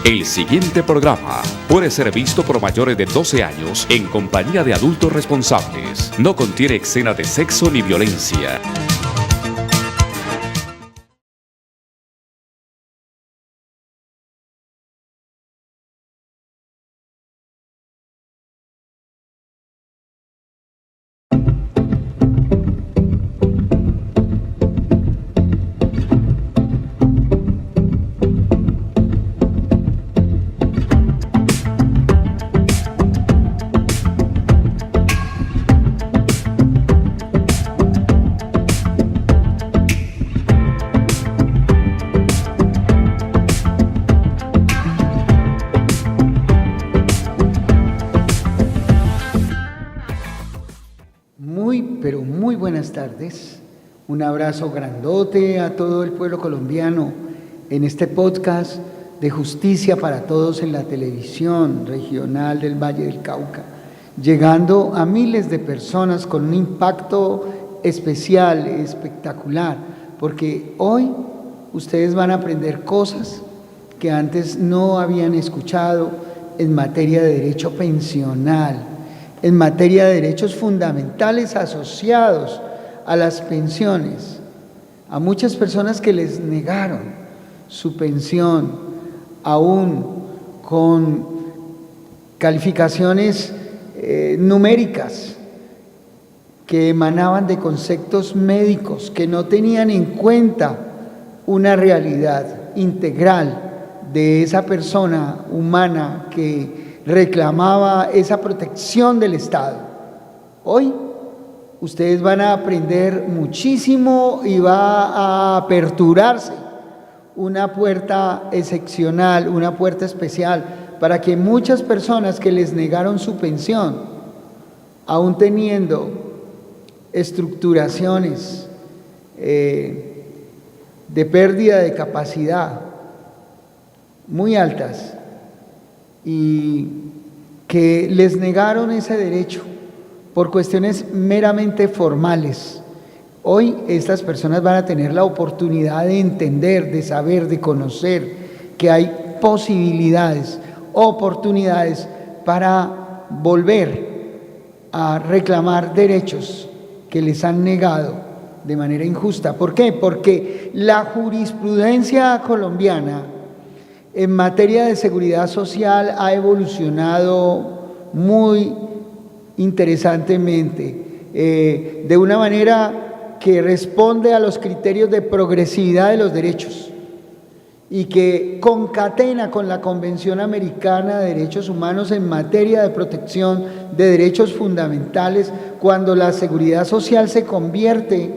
El siguiente programa puede ser visto por mayores de 12 años en compañía de adultos responsables. No contiene escenas de sexo ni violencia. Muy buenas tardes. Un abrazo grandote a todo el pueblo colombiano en este podcast de Justicia para Todos en la televisión regional del Valle del Cauca, llegando a miles de personas con un impacto especial, espectacular, porque hoy ustedes van a aprender cosas que antes no habían escuchado en materia de derecho pensional, en materia de derechos fundamentales asociados a las pensiones, a muchas personas que les negaron su pensión, aún con calificaciones numéricas que emanaban de conceptos médicos, que no tenían en cuenta una realidad integral de esa persona humana que reclamaba esa protección del Estado. Hoy ustedes van a aprender muchísimo y va a aperturarse una puerta excepcional, una puerta especial, para que muchas personas que les negaron su pensión, aún teniendo estructuraciones de pérdida de capacidad muy altas, y que les negaron ese derecho por cuestiones meramente formales. Hoy estas personas van a tener la oportunidad de entender, de saber, de conocer que hay posibilidades, oportunidades para volver a reclamar derechos que les han negado de manera injusta. ¿Por qué? Porque la jurisprudencia colombiana en materia de seguridad social ha evolucionado muy interesantemente, de una manera que responde a los criterios de progresividad de los derechos y que concatena con la Convención Americana de Derechos Humanos en materia de protección de derechos fundamentales, cuando la seguridad social se convierte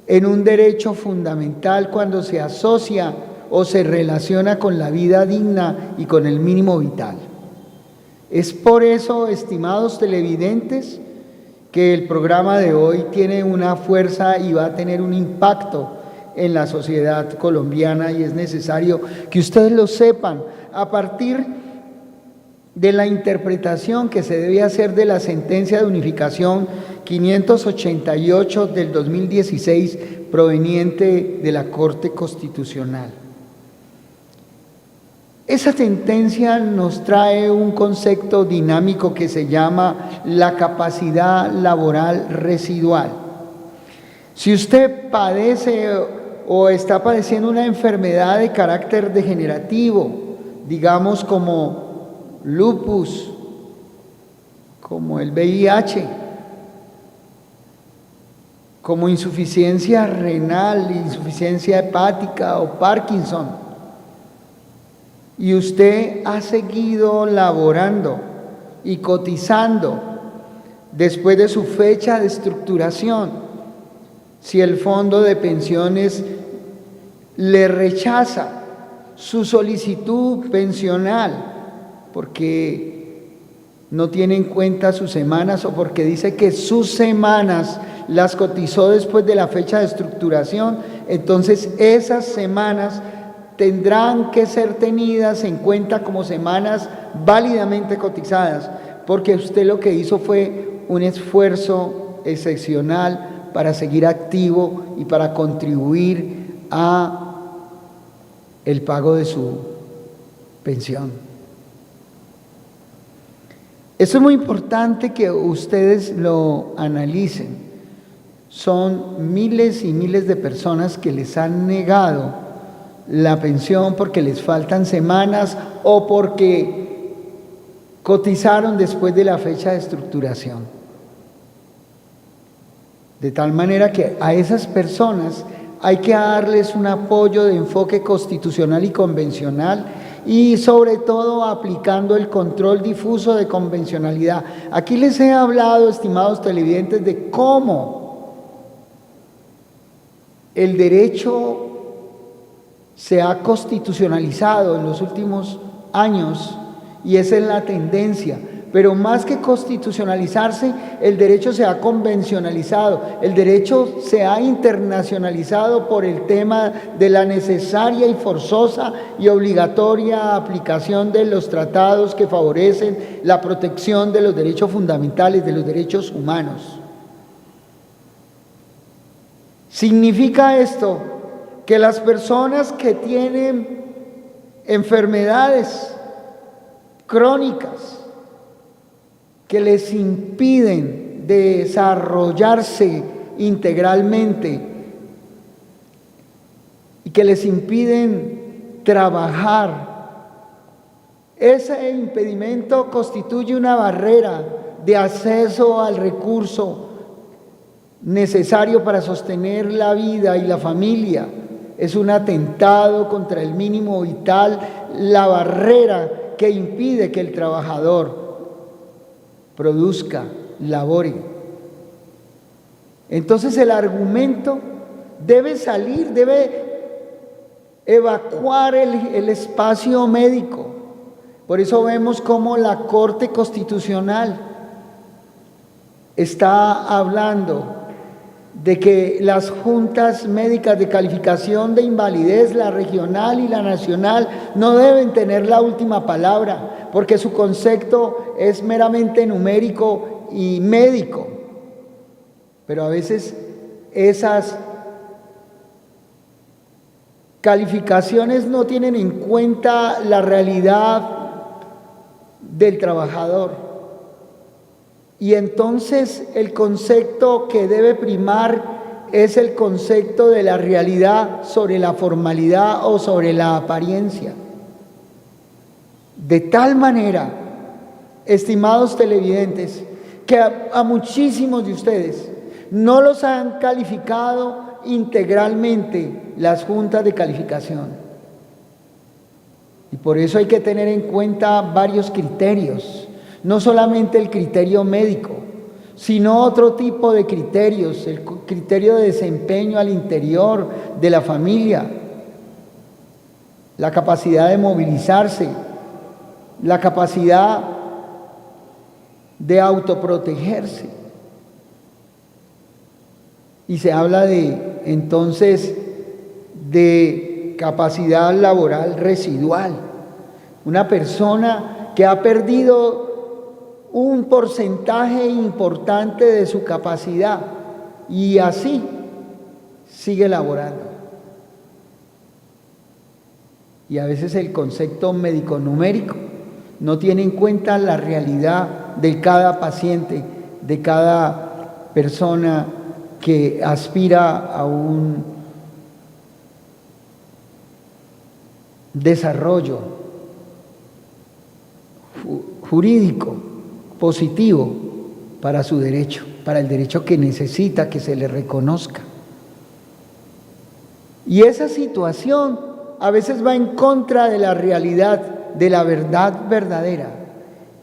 en un derecho fundamental, cuando se asocia o se relaciona con la vida digna y con el mínimo vital. Es por eso, estimados televidentes, que el programa de hoy tiene una fuerza y va a tener un impacto en la sociedad colombiana, y es necesario que ustedes lo sepan a partir de la interpretación que se debe hacer de la sentencia de unificación 588 del 2016 proveniente de la Corte Constitucional. Esa sentencia nos trae un concepto dinámico que se llama la capacidad laboral residual. Si usted padece o está padeciendo una enfermedad de carácter degenerativo, digamos como lupus, como el VIH, como insuficiencia renal, insuficiencia hepática o Parkinson, y usted ha seguido laborando y cotizando después de su fecha de estructuración, si el fondo de pensiones le rechaza su solicitud pensional porque no tiene en cuenta sus semanas o porque dice que sus semanas las cotizó después de la fecha de estructuración, entonces esas semanas tendrán que ser tenidas en cuenta como semanas válidamente cotizadas, porque usted lo que hizo fue un esfuerzo excepcional para seguir activo y para contribuir a el pago de su pensión. Eso es muy importante que ustedes lo analicen. Son miles y miles de personas que les han negado la pensión porque les faltan semanas o porque cotizaron después de la fecha de estructuración. De tal manera que a esas personas hay que darles un apoyo de enfoque constitucional y convencional y sobre todo aplicando el control difuso de convencionalidad. Aquí les he hablado, estimados televidentes, de cómo el derecho se ha constitucionalizado en los últimos años y esa es la tendencia. Pero más que constitucionalizarse, el derecho se ha convencionalizado, el derecho se ha internacionalizado por el tema de la necesaria y forzosa y obligatoria aplicación de los tratados que favorecen la protección de los derechos fundamentales, de los derechos humanos. ¿Significa esto que las personas que tienen enfermedades crónicas que les impiden desarrollarse integralmente y que les impiden trabajar, ese impedimento constituye una barrera de acceso al recurso necesario para sostener la vida y la familia? Es un atentado contra el mínimo vital, la barrera que impide que el trabajador produzca, labore. Entonces el argumento debe salir, debe evacuar el espacio médico. Por eso vemos cómo la Corte Constitucional está hablando de que las juntas médicas de calificación de invalidez, la regional y la nacional, no deben tener la última palabra, porque su concepto es meramente numérico y médico. Pero a veces esas calificaciones no tienen en cuenta la realidad del trabajador. Y entonces el concepto que debe primar es el concepto de la realidad sobre la formalidad o sobre la apariencia. De tal manera, estimados televidentes, que a muchísimos de ustedes no los han calificado integralmente las juntas de calificación. Y por eso hay que tener en cuenta varios criterios. No solamente el criterio médico, sino otro tipo de criterios, el criterio de desempeño al interior de la familia, la capacidad de movilizarse, la capacidad de autoprotegerse. Y se habla entonces de capacidad laboral residual. Una persona que ha perdido un porcentaje importante de su capacidad y así sigue laborando. Y a veces el concepto médico-numérico no tiene en cuenta la realidad de cada paciente, de cada persona que aspira a un desarrollo jurídico positivo para su derecho, para el derecho que necesita que se le reconozca. Y esa situación a veces va en contra de la realidad, de la verdad verdadera,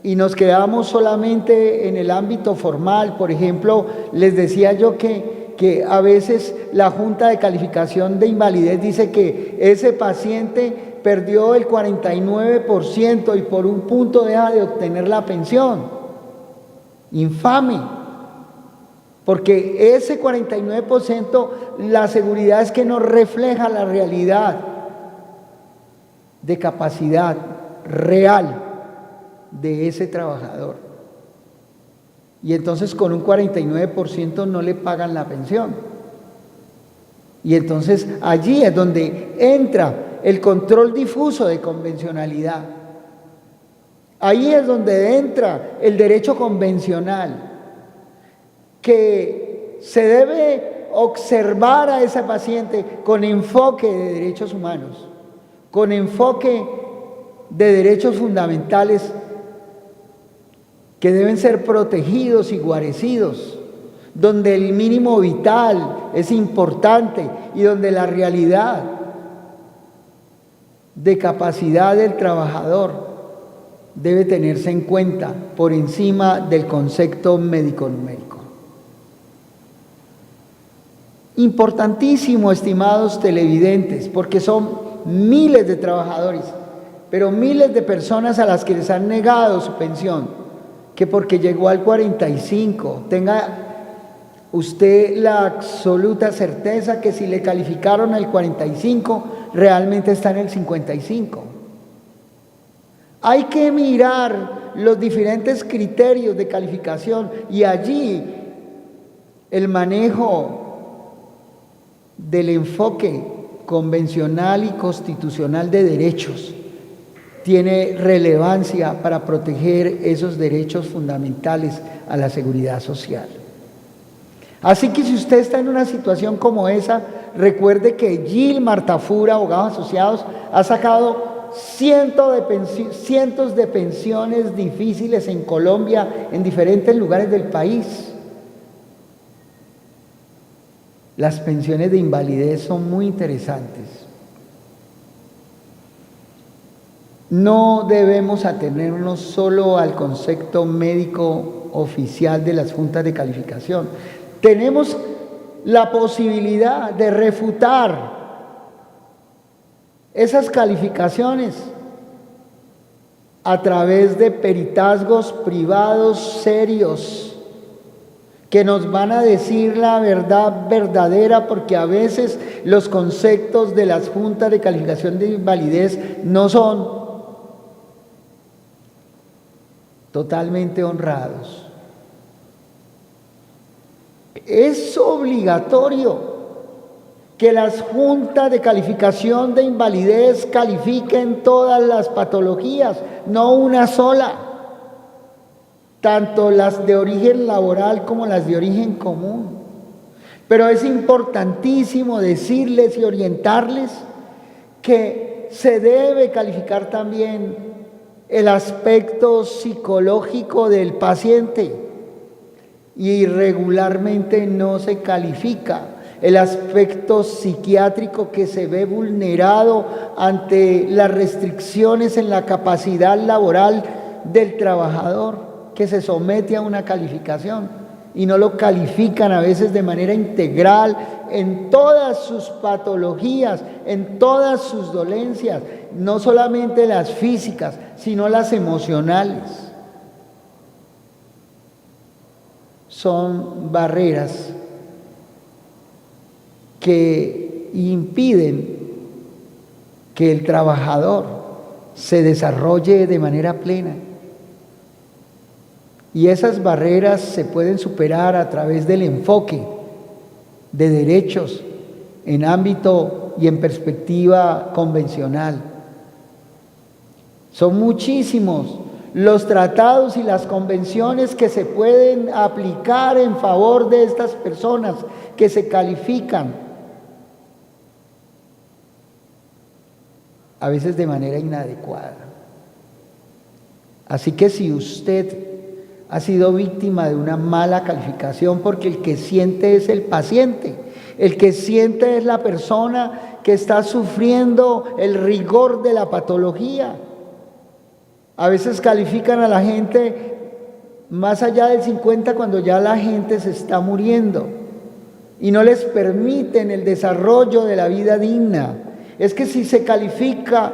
y nos quedamos solamente en el ámbito formal. Por ejemplo, les decía yo que a veces la Junta de Calificación de Invalidez dice que ese paciente perdió el 49% y por un punto deja de obtener la pensión. Infame, porque ese 49% la seguridad es que no refleja la realidad de capacidad real de ese trabajador. Y entonces con un 49% no le pagan la pensión. Y entonces allí es donde entra el control difuso de convencionalidad. Ahí es donde entra el derecho convencional, que se debe observar a ese paciente con enfoque de derechos humanos, con enfoque de derechos fundamentales que deben ser protegidos y guarecidos, donde el mínimo vital es importante y donde la realidad de capacidad del trabajador debe tenerse en cuenta por encima del concepto médico-numérico. Importantísimo, estimados televidentes, porque son miles de trabajadores, pero miles de personas a las que les han negado su pensión, que porque llegó al 45, tenga usted la absoluta certeza que si le calificaron al 45, realmente está en el 55. Hay que mirar los diferentes criterios de calificación y allí el manejo del enfoque convencional y constitucional de derechos tiene relevancia para proteger esos derechos fundamentales a la seguridad social. Así que si usted está en una situación como esa, recuerde que Gil Martafura, Abogados Asociados, ha sacado cientos de pensiones difíciles en Colombia, en diferentes lugares del país. Las pensiones de invalidez son muy interesantes. No debemos atenernos solo al concepto médico oficial de las juntas de calificación. Tenemos la posibilidad de refutar esas calificaciones a través de peritazgos privados serios que nos van a decir la verdad verdadera, porque a veces los conceptos de las juntas de calificación de invalidez no son totalmente honrados. Es obligatorio que las juntas de calificación de invalidez califiquen todas las patologías, no una sola, tanto las de origen laboral como las de origen común. Pero es importantísimo decirles y orientarles que se debe calificar también el aspecto psicológico del paciente, y regularmente no se califica el aspecto psiquiátrico que se ve vulnerado ante las restricciones en la capacidad laboral del trabajador que se somete a una calificación, y no lo califican a veces de manera integral en todas sus patologías, en todas sus dolencias, no solamente las físicas, sino las emocionales. Son barreras que impiden que el trabajador se desarrolle de manera plena. Y esas barreras se pueden superar a través del enfoque de derechos en ámbito y en perspectiva convencional. Son muchísimos los tratados y las convenciones que se pueden aplicar en favor de estas personas que se califican, a veces de manera inadecuada. Así que si usted ha sido víctima de una mala calificación, porque el que siente es el paciente, el que siente es la persona que está sufriendo el rigor de la patología. A veces califican a la gente más allá del 50 cuando ya la gente se está muriendo y no les permiten el desarrollo de la vida digna. Es que si se califica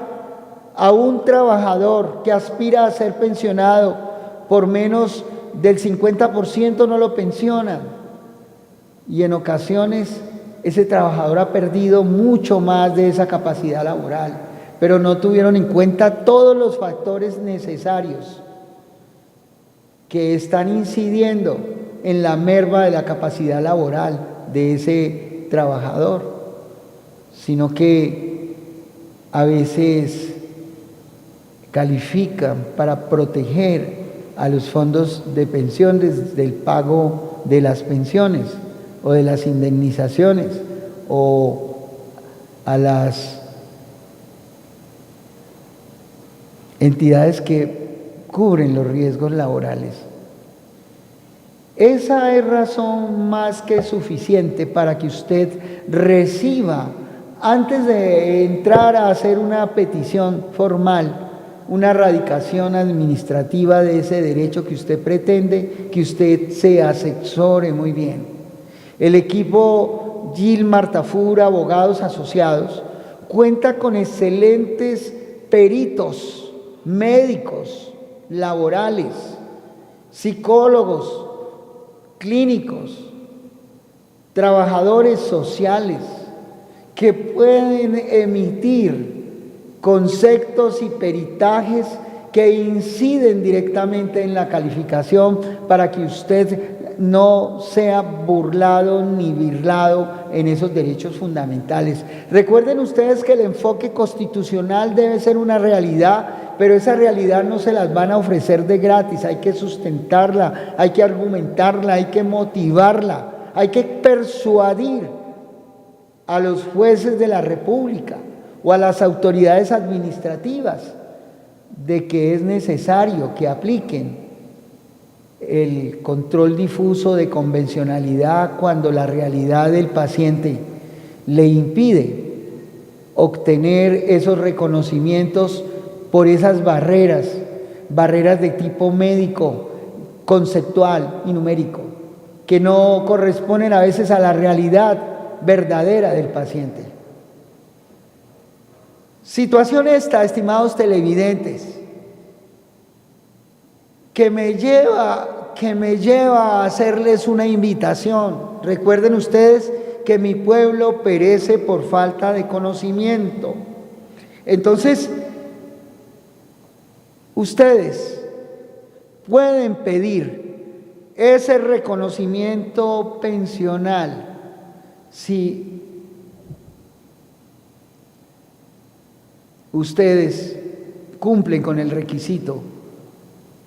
a un trabajador que aspira a ser pensionado por menos del 50%, no lo pensionan, y en ocasiones ese trabajador ha perdido mucho más de esa capacidad laboral, pero no tuvieron en cuenta todos los factores necesarios que están incidiendo en la merma de la capacidad laboral de ese trabajador, sino que a veces califican para proteger a los fondos de pensión desde el pago de las pensiones o de las indemnizaciones o a las entidades que cubren los riesgos laborales. Esa es razón más que suficiente para que usted reciba, antes de entrar a hacer una petición formal, una radicación administrativa de ese derecho que usted pretende, que usted se asesore muy bien. El equipo Gilmar Tafur, abogados asociados, cuenta con excelentes peritos, médicos, laborales, psicólogos, clínicos, trabajadores sociales, que pueden emitir conceptos y peritajes que inciden directamente en la calificación para que usted no sea burlado ni birlado en esos derechos fundamentales. Recuerden ustedes que el enfoque constitucional debe ser una realidad, pero esa realidad no se las van a ofrecer de gratis, hay que sustentarla, hay que argumentarla, hay que motivarla, hay que persuadir a los jueces de la República o a las autoridades administrativas de que es necesario que apliquen el control difuso de convencionalidad cuando la realidad del paciente le impide obtener esos reconocimientos por esas barreras de tipo médico, conceptual y numérico, que no corresponden a veces a la realidad verdadera del paciente. Situación esta, estimados televidentes, que me lleva a hacerles una invitación. Recuerden ustedes que mi pueblo perece por falta de conocimiento. Entonces, ustedes pueden pedir ese reconocimiento pensional si ustedes cumplen con el requisito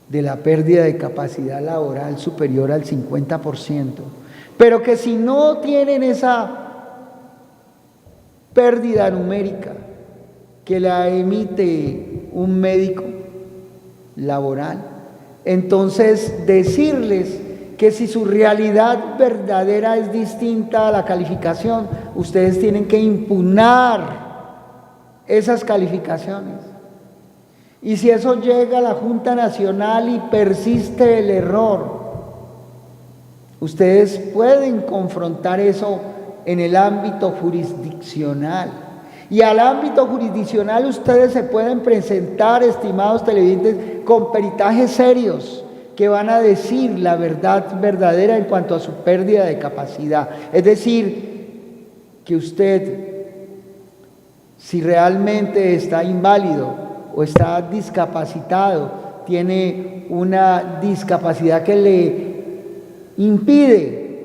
de la pérdida de capacidad laboral superior al 50%, pero que si no tienen esa pérdida numérica que la emite un médico laboral, entonces decirles que si su realidad verdadera es distinta a la calificación, ustedes tienen que impugnar esas calificaciones. Y si eso llega a la Junta Nacional y persiste el error, ustedes pueden confrontar eso en el ámbito jurisdiccional. Y al ámbito jurisdiccional ustedes se pueden presentar, estimados televidentes, con peritajes serios que van a decir la verdad verdadera en cuanto a su pérdida de capacidad. Es decir, que usted, si realmente está inválido o está discapacitado, tiene una discapacidad que le impide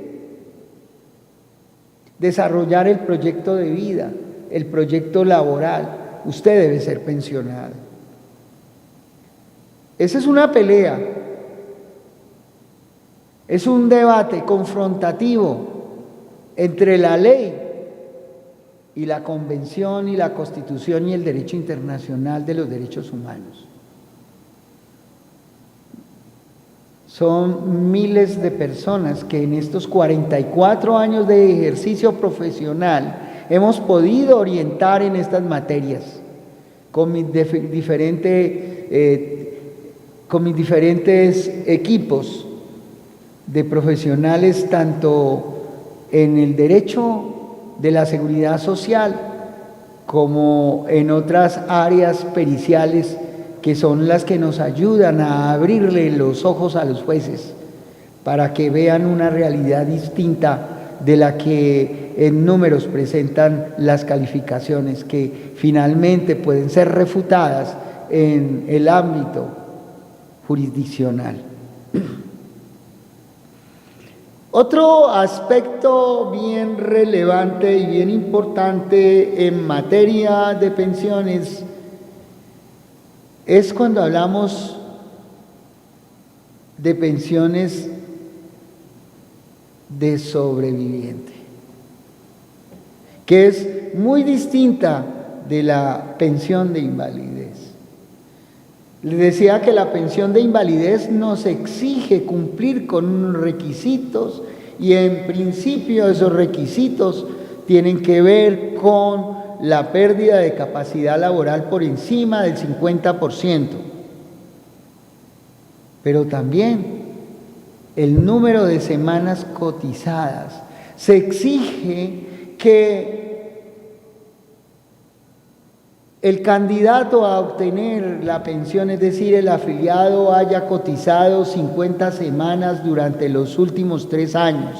desarrollar el proyecto de vida, el proyecto laboral, usted debe ser pensionado. Esa es una pelea, es un debate confrontativo entre la ley y la Convención y la Constitución y el derecho internacional de los derechos humanos. Son miles de personas que en estos 44 años de ejercicio profesional hemos podido orientar en estas materias con mis diferentes equipos de profesionales, tanto en el derecho de la seguridad social como en otras áreas periciales que son las que nos ayudan a abrirle los ojos a los jueces para que vean una realidad distinta de la que en números presentan las calificaciones, que finalmente pueden ser refutadas en el ámbito jurisdiccional. Otro aspecto bien relevante y bien importante en materia de pensiones es cuando hablamos de pensiones de sobreviviente, que es muy distinta de la pensión de invalidez. Les decía que la pensión de invalidez nos exige cumplir con unos requisitos y en principio esos requisitos tienen que ver con la pérdida de capacidad laboral por encima del 50%, pero también el número de semanas cotizadas. Se exige que el candidato a obtener la pensión, es decir, el afiliado, haya cotizado 50 semanas durante los últimos 3 años.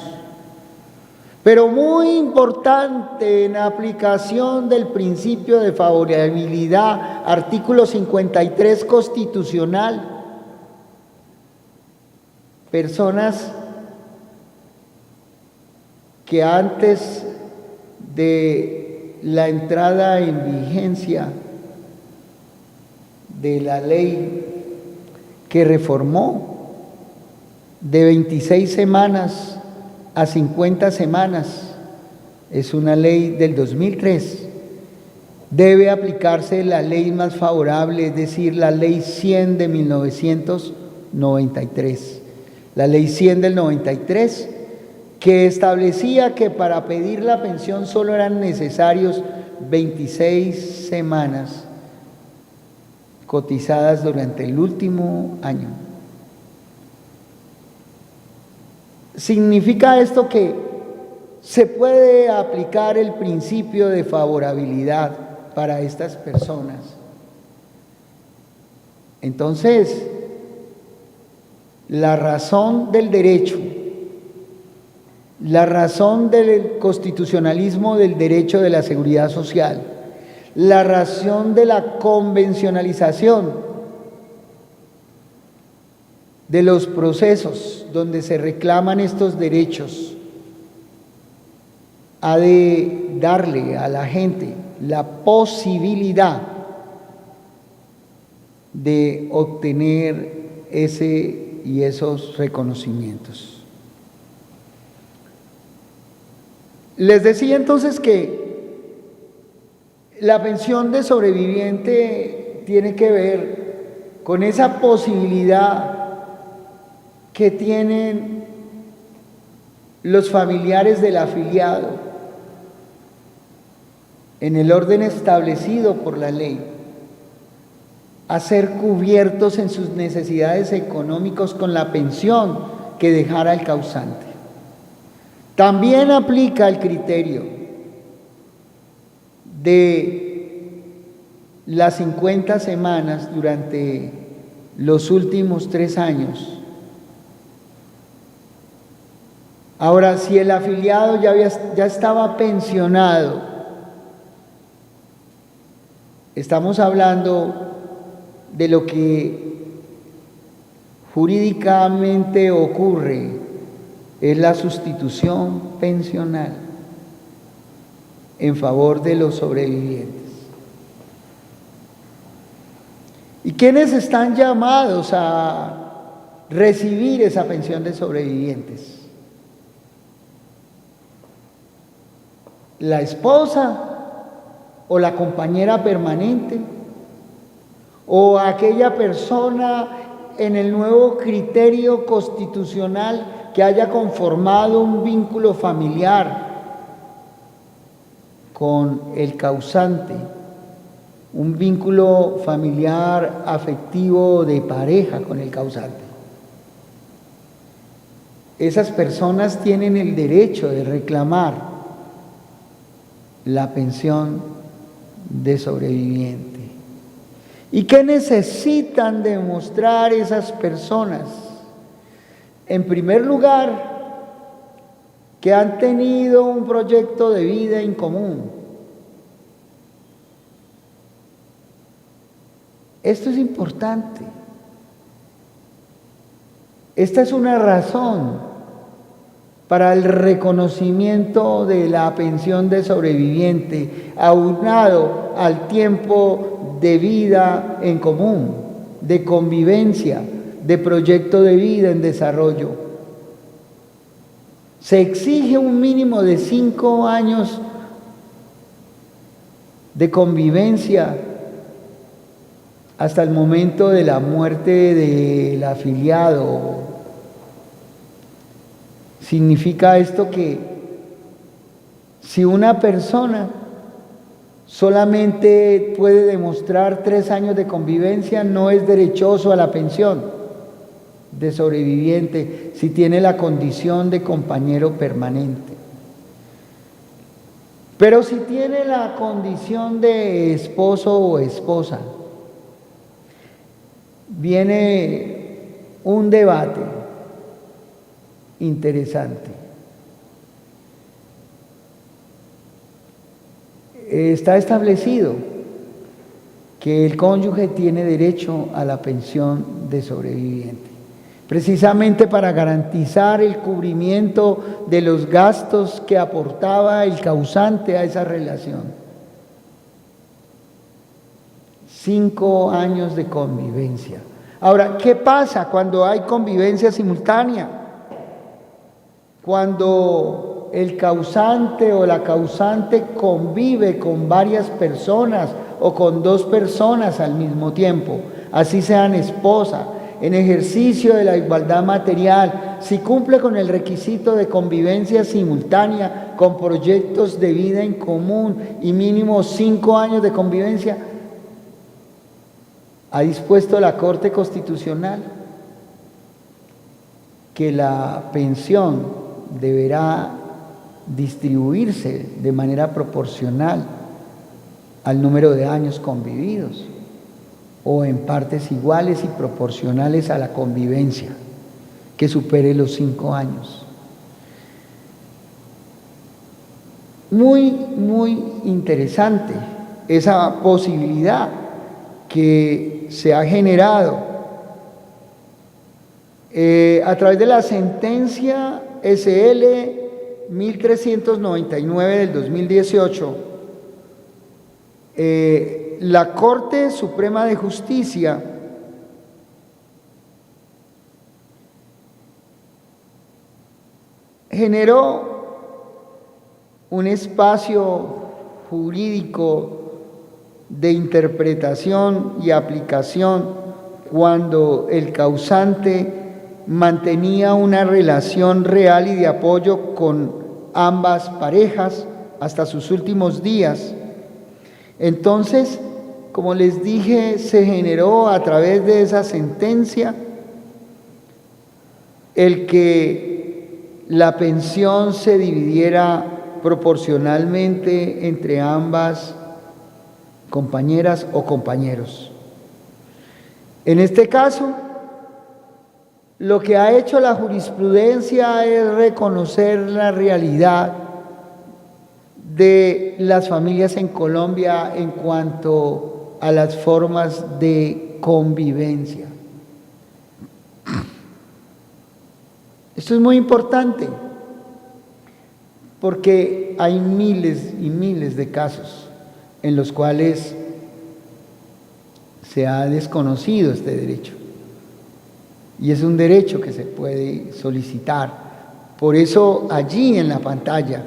Pero muy importante en aplicación del principio de favorabilidad, artículo 53 constitucional, personas que antes de la entrada en vigencia de la ley que reformó de 26 semanas a 50 semanas, es una ley del 2003, debe aplicarse la ley más favorable, es decir, la ley 100 de 1993. La ley 100 del 93, que establecía que para pedir la pensión solo eran necesarios 26 semanas cotizadas durante el último año. ¿Significa esto que se puede aplicar el principio de favorabilidad para estas personas? Entonces, la razón del derecho, la razón del constitucionalismo del derecho de la seguridad social, la razón de la convencionalización de los procesos donde se reclaman estos derechos, ha de darle a la gente la posibilidad de obtener ese y esos reconocimientos. Les decía entonces que la pensión de sobreviviente tiene que ver con esa posibilidad que tienen los familiares del afiliado en el orden establecido por la ley a ser cubiertos en sus necesidades económicas con la pensión que dejara el causante. También aplica el criterio de las 50 semanas durante los últimos 3 años. Ahora, si el afiliado ya estaba pensionado, estamos hablando de lo que jurídicamente ocurre, es la sustitución pensional en favor de los sobrevivientes. ¿Y quiénes están llamados a recibir esa pensión de sobrevivientes? ¿La esposa o la compañera permanente? ¿O aquella persona en el nuevo criterio constitucional que haya conformado un vínculo familiar con el causante, un vínculo familiar afectivo de pareja con el causante? Esas personas tienen el derecho de reclamar la pensión de sobreviviente. ¿Y qué necesitan demostrar esas personas? En primer lugar, que han tenido un proyecto de vida en común. Esto es importante. Esta es una razón para el reconocimiento de la pensión de sobreviviente, aunado al tiempo de vida en común, de convivencia, de proyecto de vida en desarrollo. Se exige un mínimo de 5 años de convivencia hasta el momento de la muerte del afiliado. Significa esto que si una persona solamente puede demostrar 3 años de convivencia, no es derechoso a la pensión de sobreviviente si tiene la condición de compañero permanente. Pero si tiene la condición de esposo o esposa, viene un debate interesante. Está establecido que el cónyuge tiene derecho a la pensión de sobreviviente, precisamente para garantizar el cubrimiento de los gastos que aportaba el causante a esa relación. 5 años de convivencia. Ahora, ¿qué pasa cuando hay convivencia simultánea? Cuando el causante o la causante convive con varias personas o con 2 personas al mismo tiempo, así sean esposa, en ejercicio de la igualdad material, si cumple con el requisito de convivencia simultánea con proyectos de vida en común y mínimo 5 años de convivencia, ha dispuesto la Corte Constitucional que la pensión deberá distribuirse de manera proporcional al número de años convividos o en partes iguales y proporcionales a la convivencia que supere los 5 años. Muy interesante esa posibilidad que se ha generado a través de la sentencia SL 1399 del 2018. La Corte Suprema de Justicia generó un espacio jurídico de interpretación y aplicación cuando el causante mantenía una relación real y de apoyo con ambas parejas hasta sus últimos días. Entonces, como les dije, se generó a través de esa sentencia el que la pensión se dividiera proporcionalmente entre ambas compañeras o compañeros. En este caso, lo que ha hecho la jurisprudencia es reconocer la realidad de las familias en Colombia en cuanto a las formas de convivencia. Esto es muy importante porque hay miles y miles de casos en los cuales se ha desconocido este derecho. Y es un derecho que se puede solicitar. Por eso allí en la pantalla,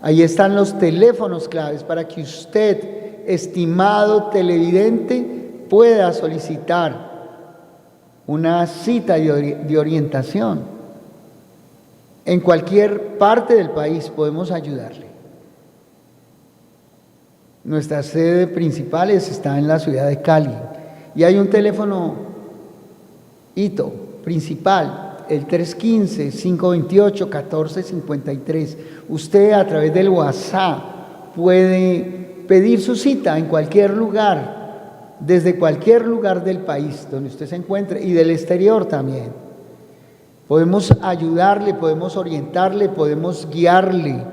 ahí están los teléfonos claves para que usted, estimado televidente, pueda solicitar una cita de orientación. En cualquier parte del país podemos ayudarle. Nuestra sede principal está en la ciudad de Cali y hay un teléfono hito principal, el 315-528-1453. Usted a través del WhatsApp puede pedir su cita en cualquier lugar, desde cualquier lugar del país donde usted se encuentre y del exterior también. Podemos ayudarle, podemos orientarle, podemos guiarle,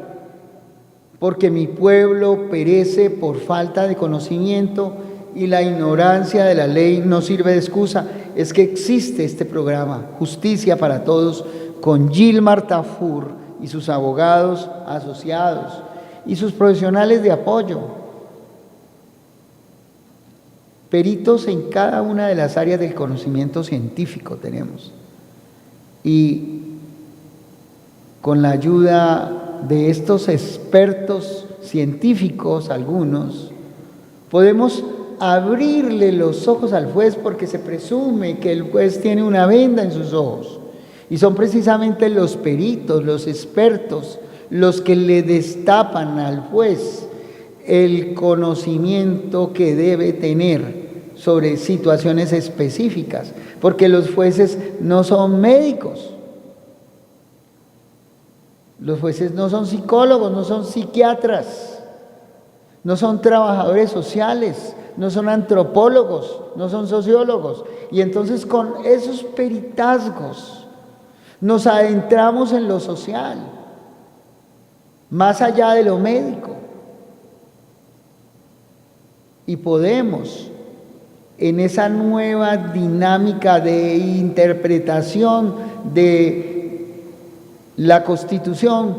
porque mi pueblo perece por falta de conocimiento y la ignorancia de la ley no sirve de excusa. Es que existe este programa, Justicia para Todos, con Gilmar Tafur y sus abogados asociados y sus profesionales de apoyo, peritos en cada una de las áreas del conocimiento científico tenemos. Y con la ayuda de estos expertos científicos, algunos, podemos abrirle los ojos al juez, porque se presume que el juez tiene una venda en sus ojos. Y son precisamente los peritos, los expertos, los que le destapan al juez el conocimiento que debe tener sobre situaciones específicas, porque los jueces no son médicos, los jueces no son psicólogos, no son psiquiatras, no son trabajadores sociales, no son antropólogos, no son sociólogos. Y entonces con esos peritazgos nos adentramos en lo social, más allá de lo médico, y podemos, en esa nueva dinámica de interpretación de la Constitución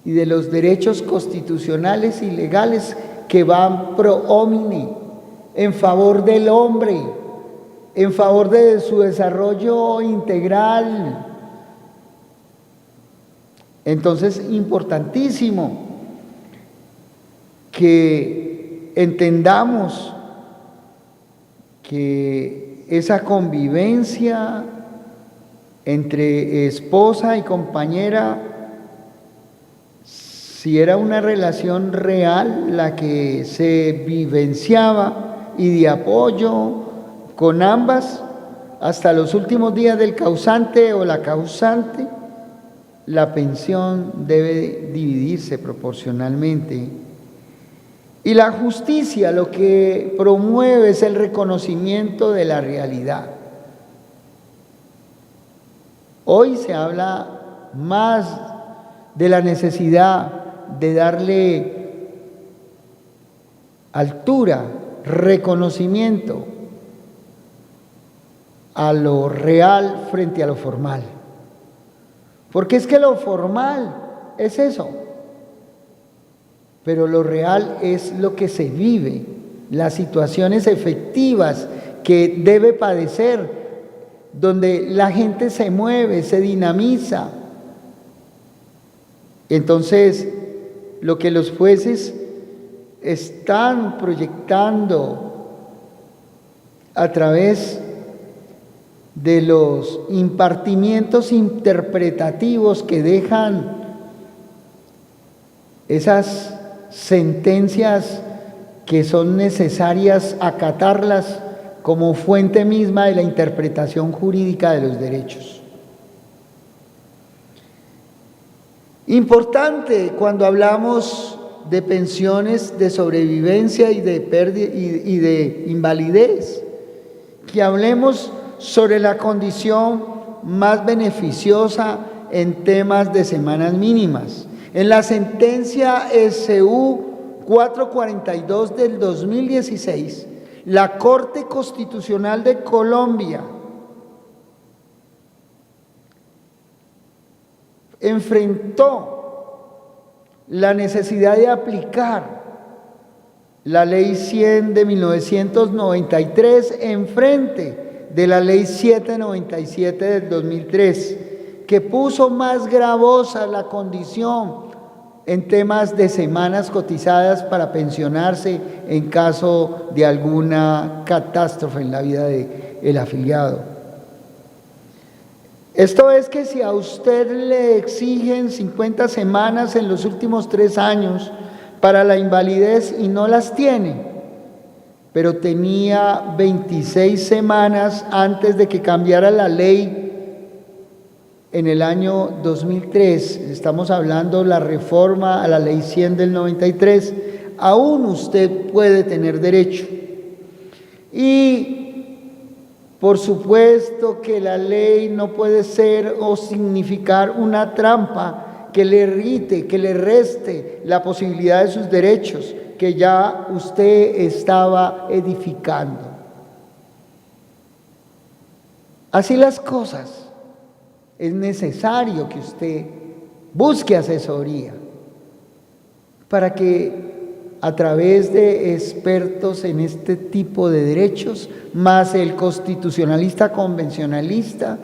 y de los derechos constitucionales y legales que van pro homine, en favor del hombre, en favor de su desarrollo integral. Entonces, importantísimo que entendamos que esa convivencia entre esposa y compañera, si era una relación real la que se vivenciaba y de apoyo con ambas hasta los últimos días del causante o la causante, la pensión debe dividirse proporcionalmente. Y la justicia lo que promueve es el reconocimiento de la realidad. Hoy se habla más de la necesidad de darle altura, reconocimiento a lo real frente a lo formal. Porque es que lo formal es eso, pero lo real es lo que se vive, las situaciones efectivas que debe padecer, donde la gente se mueve, se dinamiza. Entonces, lo que los jueces están proyectando a través de los impartimientos interpretativos que dejan esas sentencias que son necesarias acatarlas como fuente misma de la interpretación jurídica de los derechos. Importante cuando hablamos de pensiones de sobrevivencia y de pérdida y de invalidez, que hablemos sobre la condición más beneficiosa en temas de semanas mínimas. En la sentencia SU 442 del 2016, la Corte Constitucional de Colombia enfrentó la necesidad de aplicar la Ley 100 de 1993 en frente de la Ley 797 del 2003, que puso más gravosa la condición en temas de semanas cotizadas para pensionarse en caso de alguna catástrofe en la vida del afiliado. Esto es que si a usted le exigen 50 semanas en los últimos 3 años para la invalidez y no las tiene, pero tenía 26 semanas antes de que cambiara la ley en el año 2003, estamos hablando de la reforma a la Ley 100 del 93, aún usted puede tener derecho. Y por supuesto que la ley no puede ser o significar una trampa que le irrite, que le reste la posibilidad de sus derechos que ya usted estaba edificando. Así las cosas. es necesario que usted busque asesoría para que a través de expertos en este tipo de derechos, más el constitucionalista convencionalista,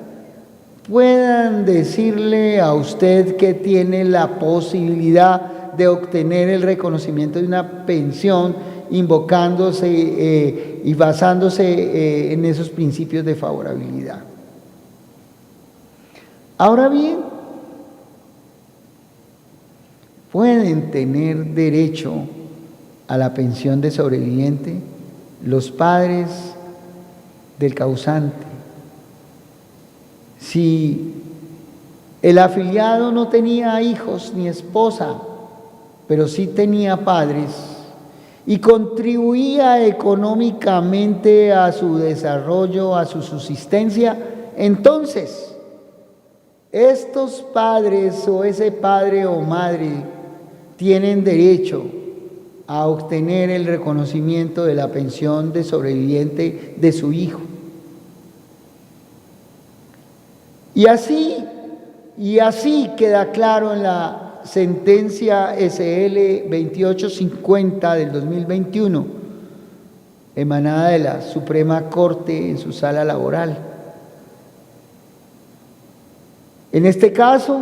puedan decirle a usted que tiene la posibilidad de obtener el reconocimiento de una pensión invocándose y basándose en esos principios de favorabilidad. Ahora bien, pueden tener derecho a la pensión de sobreviviente los padres del causante. Si el afiliado no tenía hijos ni esposa, pero sí tenía padres y contribuía económicamente a su desarrollo, a su subsistencia, entonces estos padres o ese padre o madre tienen derecho a obtener el reconocimiento de la pensión de sobreviviente de su hijo. Y así queda claro en la sentencia SL 2850 del 2021, emanada de la Suprema Corte en su sala laboral. En este caso,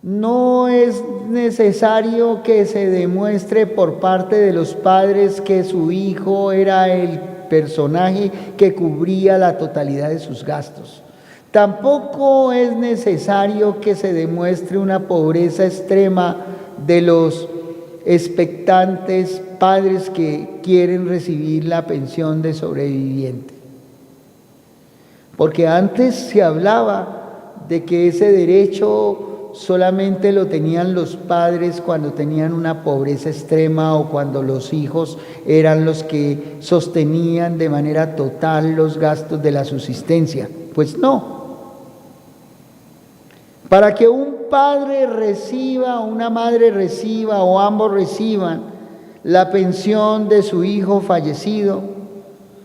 no es necesario que se demuestre por parte de los padres que su hijo era el personaje que cubría la totalidad de sus gastos. Tampoco es necesario que se demuestre una pobreza extrema de los expectantes padres que quieren recibir la pensión de sobreviviente. Porque antes se hablaba de que ese derecho solamente lo tenían los padres cuando tenían una pobreza extrema o cuando los hijos eran los que sostenían de manera total los gastos de la subsistencia. Pues no. Para que un padre reciba, una madre reciba o ambos reciban la pensión de su hijo fallecido,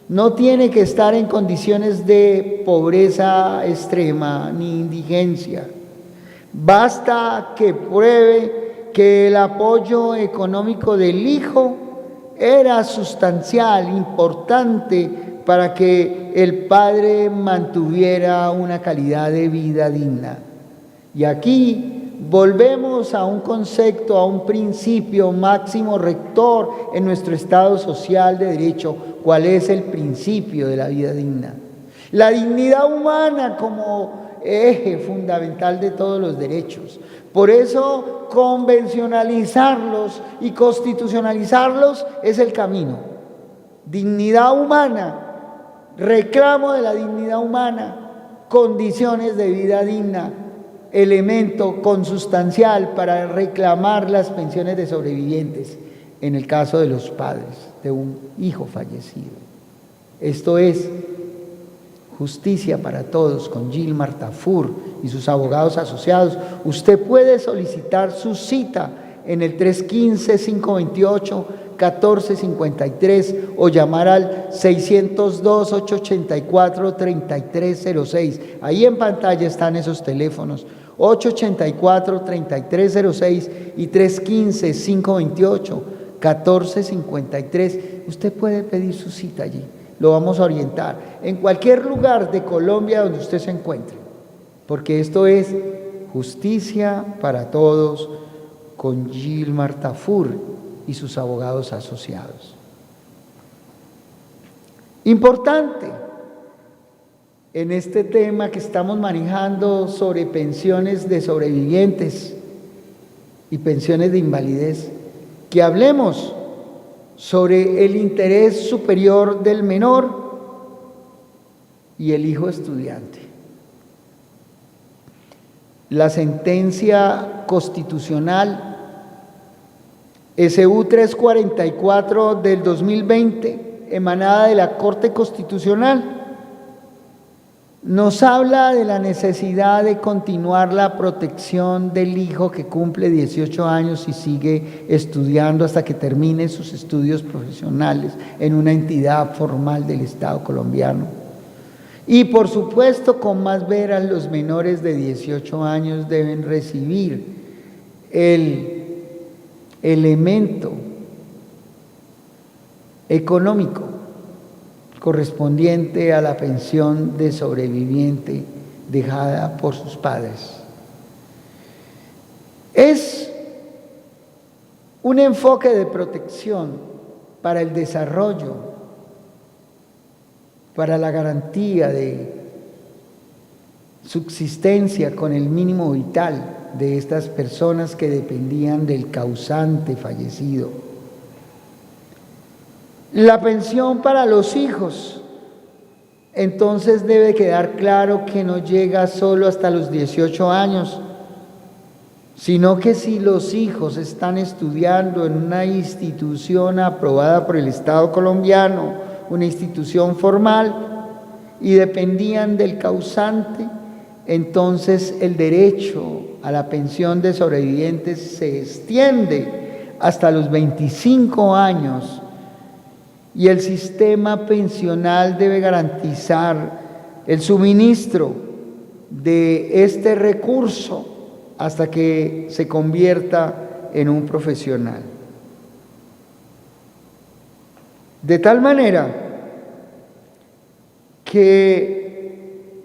no tiene que estar en condiciones de pobreza extrema ni indigencia. Basta que pruebe que el apoyo económico del hijo era sustancial, importante, para que el padre mantuviera una calidad de vida digna. Y aquí volvemos a un concepto, a un principio máximo rector en nuestro Estado social de derecho. ¿Cuál es el principio de la vida digna? La dignidad humana como eje fundamental de todos los derechos. Por eso convencionalizarlos y constitucionalizarlos es el camino. Dignidad humana, reclamo de la dignidad humana, condiciones de vida digna, elemento consustancial para reclamar las pensiones de sobrevivientes en el caso de los padres de un hijo fallecido. Esto es Justicia para Todos con Gilmar Tafur y sus abogados asociados. Usted puede solicitar su cita en el 315-528-1453 o llamar al 602-884-3306. Ahí en pantalla están esos teléfonos, 884-3306 y 315-528-1453. Usted puede pedir su cita allí. Lo vamos a orientar en cualquier lugar de Colombia donde usted se encuentre, porque esto es Justicia para Todos con Gilmar Tafur y sus abogados asociados. Importante en este tema que estamos manejando sobre pensiones de sobrevivientes y pensiones de invalidez, que hablemos sobre el interés superior del menor y el hijo estudiante. La sentencia constitucional SU 344 del 2020, emanada de la Corte Constitucional, nos habla de la necesidad de continuar la protección del hijo que cumple 18 años y sigue estudiando hasta que termine sus estudios profesionales en una entidad formal del Estado colombiano. Y por supuesto, con más veras, los menores de 18 años deben recibir el elemento económico correspondiente a la pensión de sobreviviente dejada por sus padres. Es un enfoque de protección para el desarrollo, para la garantía de subsistencia con el mínimo vital de estas personas que dependían del causante fallecido. La pensión para los hijos, entonces debe quedar claro que no llega solo hasta los 18 años, sino que si los hijos están estudiando en una institución aprobada por el Estado colombiano, una institución formal, y dependían del causante, entonces el derecho a la pensión de sobrevivientes se extiende hasta los 25 años y el sistema pensional debe garantizar el suministro de este recurso hasta que se convierta en un profesional. De tal manera que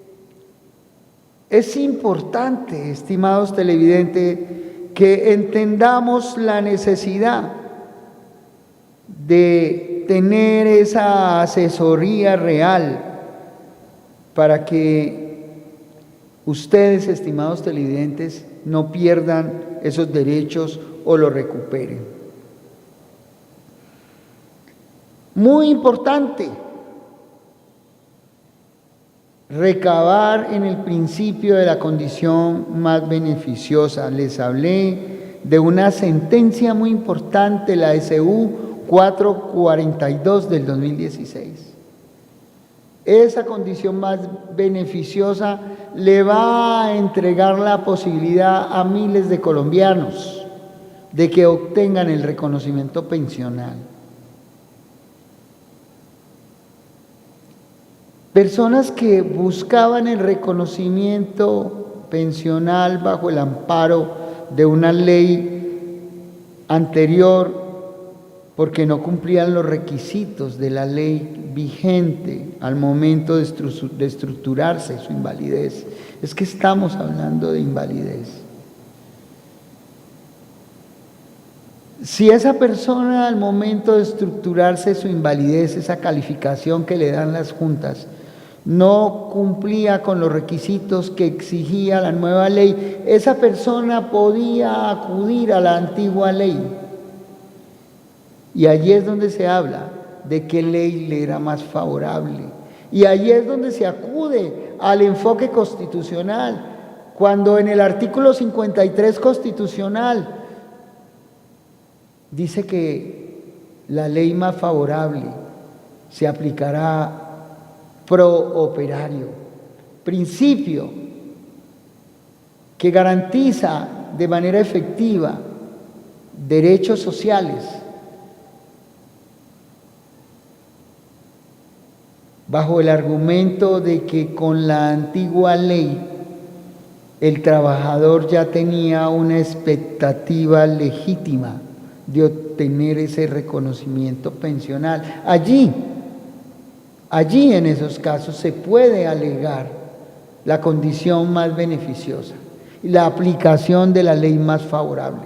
es importante, estimados televidentes, que entendamos la necesidad de tener esa asesoría real para que ustedes, estimados televidentes, no pierdan esos derechos o los recuperen. Muy importante, recabar en el principio de la condición más beneficiosa. Les hablé de una sentencia muy importante, la SU 442 del 2016. Esa condición más beneficiosa le va a entregar la posibilidad a miles de colombianos de que obtengan el reconocimiento pensional. Personas que buscaban el reconocimiento pensional bajo el amparo de una ley anterior porque no cumplían los requisitos de la ley vigente al momento de estructurarse su invalidez. Es que estamos hablando de invalidez. Si esa persona al momento de estructurarse su invalidez, esa calificación que le dan las juntas, no cumplía con los requisitos que exigía la nueva ley, esa persona podía acudir a la antigua ley. Y allí es donde se habla de qué ley le era más favorable. Y allí es donde se acude al enfoque constitucional, cuando en el artículo 53 constitucional dice que la ley más favorable se aplicará pro operario, principio que garantiza de manera efectiva derechos sociales bajo el argumento de que con la antigua ley el trabajador ya tenía una expectativa legítima de obtener ese reconocimiento pensional. Allí en esos casos se puede alegar la condición más beneficiosa, la aplicación de la ley más favorable,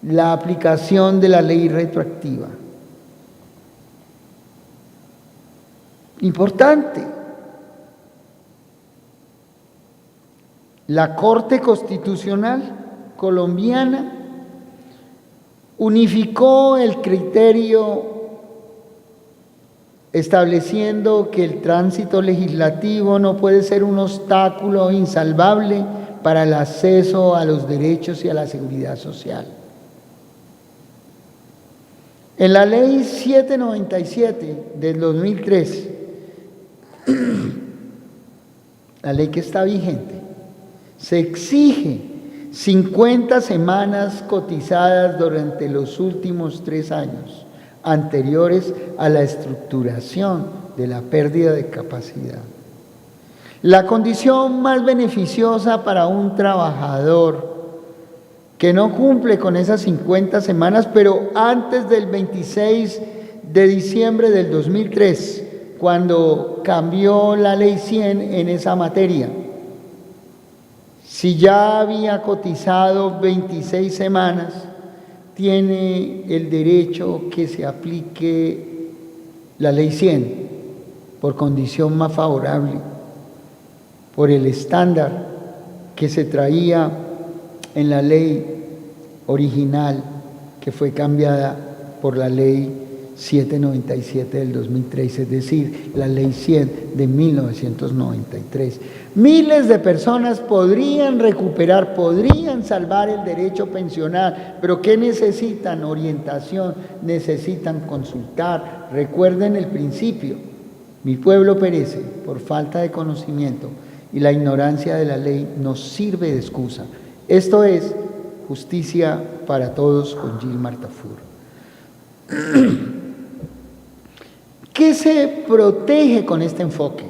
la aplicación de la ley retroactiva. Importante. La Corte Constitucional colombiana unificó el criterio estableciendo que el tránsito legislativo no puede ser un obstáculo insalvable para el acceso a los derechos y a la seguridad social. En la Ley 797 del 2003, la ley que está vigente, se exige 50 semanas cotizadas durante los últimos 3 años anteriores a la estructuración de la pérdida de capacidad. La condición más beneficiosa para un trabajador que no cumple con esas 50 semanas, pero antes del 26 de diciembre del 2003, cuando cambió la Ley 100 en esa materia, si ya había cotizado 26 semanas, tiene el derecho que se aplique la Ley 100 por condición más favorable, por el estándar que se traía en la ley original, que fue cambiada por la Ley 797 del 2003, es decir, la Ley 100 de 1993. Miles de personas podrían recuperar, podrían salvar el derecho pensional, pero ¿qué necesitan? Orientación, necesitan consultar. Recuerden el principio: mi pueblo perece por falta de conocimiento y la ignorancia de la ley nos sirve de excusa. Esto es Justicia para Todos con Gilmar Tafur. ¿Qué se protege con este enfoque?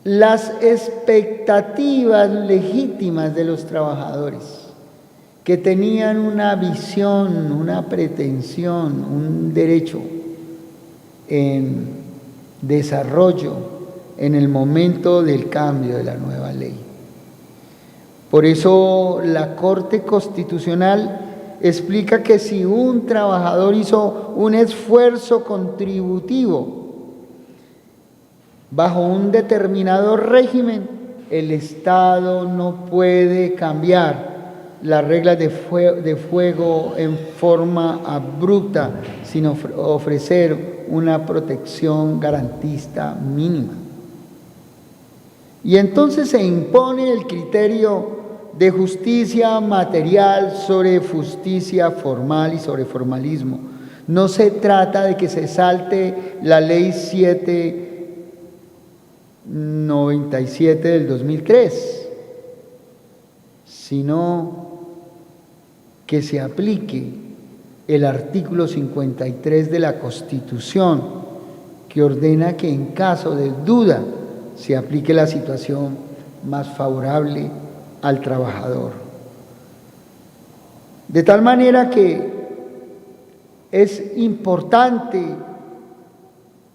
Las expectativas legítimas de los trabajadores, que tenían una visión, una pretensión, un derecho en desarrollo en el momento del cambio de la nueva ley. Por eso la Corte Constitucional explica que si un trabajador hizo un esfuerzo contributivo bajo un determinado régimen, el Estado no puede cambiar las reglas de fuego en forma abrupta, sino ofrecer una protección garantista mínima. Y entonces se impone el criterio de justicia material sobre justicia formal y sobre formalismo. No se trata de que se salte la Ley 797 del 2003, sino que se aplique el artículo 53 de la Constitución, que ordena que en caso de duda se aplique la situación más favorable al trabajador. De tal manera que es importante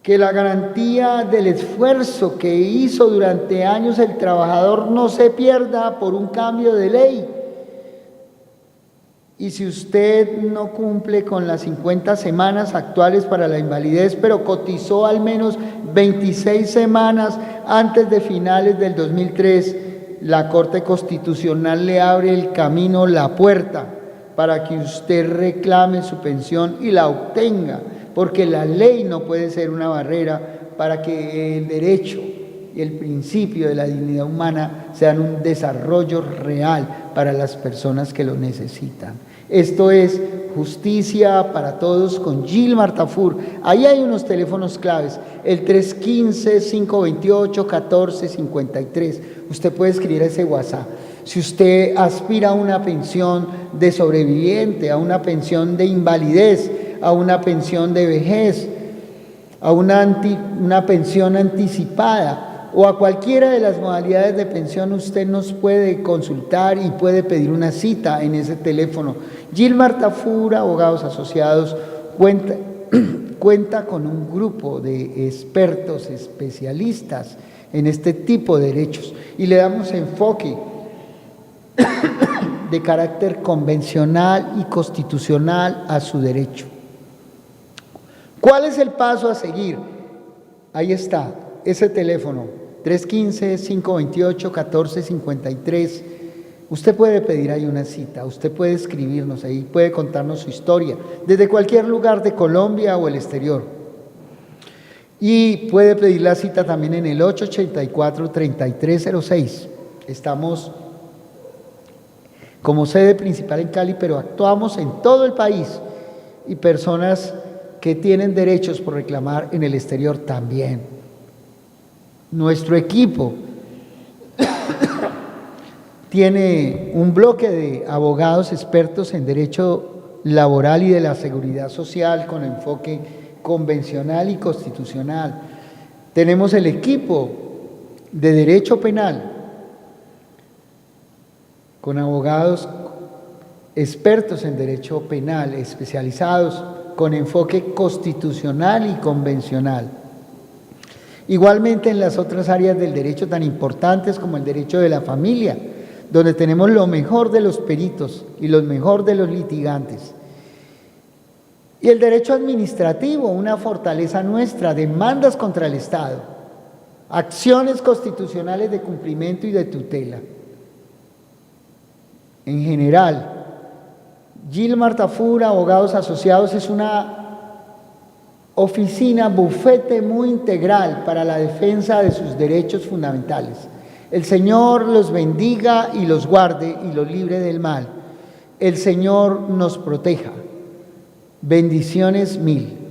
que la garantía del esfuerzo que hizo durante años el trabajador no se pierda por un cambio de ley. Y si usted no cumple con las 50 semanas actuales para la invalidez, pero cotizó al menos 26 semanas antes de finales del 2003, la Corte Constitucional le abre el camino, la puerta, para que usted reclame su pensión y la obtenga, porque la ley no puede ser una barrera para que el derecho y el principio de la dignidad humana sean un desarrollo real para las personas que lo necesitan. Esto es Justicia para Todos con Gilmar Tafur. Ahí hay unos teléfonos claves, el 315-528-1453. Usted puede escribir ese WhatsApp. Si usted aspira a una pensión de sobreviviente, a una pensión de invalidez, a una pensión de vejez, a una pensión anticipada, o a cualquiera de las modalidades de pensión, usted nos puede consultar y puede pedir una cita en ese teléfono. Gilmar Tafur, Abogados Asociados, cuenta con un grupo de expertos, especialistas en este tipo de derechos, y le damos enfoque de carácter convencional y constitucional a su derecho. ¿Cuál es el paso a seguir? Ahí está, ese teléfono, 315-528-1453. Usted puede pedir ahí una cita, usted puede escribirnos ahí, puede contarnos su historia, desde cualquier lugar de Colombia o el exterior. Y puede pedir la cita también en el 884-3306. Estamos como sede principal en Cali, pero actuamos en todo el país, y personas que tienen derechos por reclamar en el exterior también. Nuestro equipo tiene un bloque de abogados expertos en derecho laboral y de la seguridad social con enfoque convencional y constitucional. Tenemos el equipo de derecho penal, con abogados expertos en derecho penal, especializados, con enfoque constitucional y convencional. Igualmente en las otras áreas del derecho tan importantes como el derecho de la familia, donde tenemos lo mejor de los peritos y lo mejor de los litigantes. Y el derecho administrativo, una fortaleza nuestra, demandas contra el Estado, acciones constitucionales de cumplimiento y de tutela. En general, Gilmar Tafur, Abogados Asociados, es una oficina, bufete muy integral para la defensa de sus derechos fundamentales. El Señor los bendiga y los guarde y los libre del mal. El Señor nos proteja. Bendiciones mil.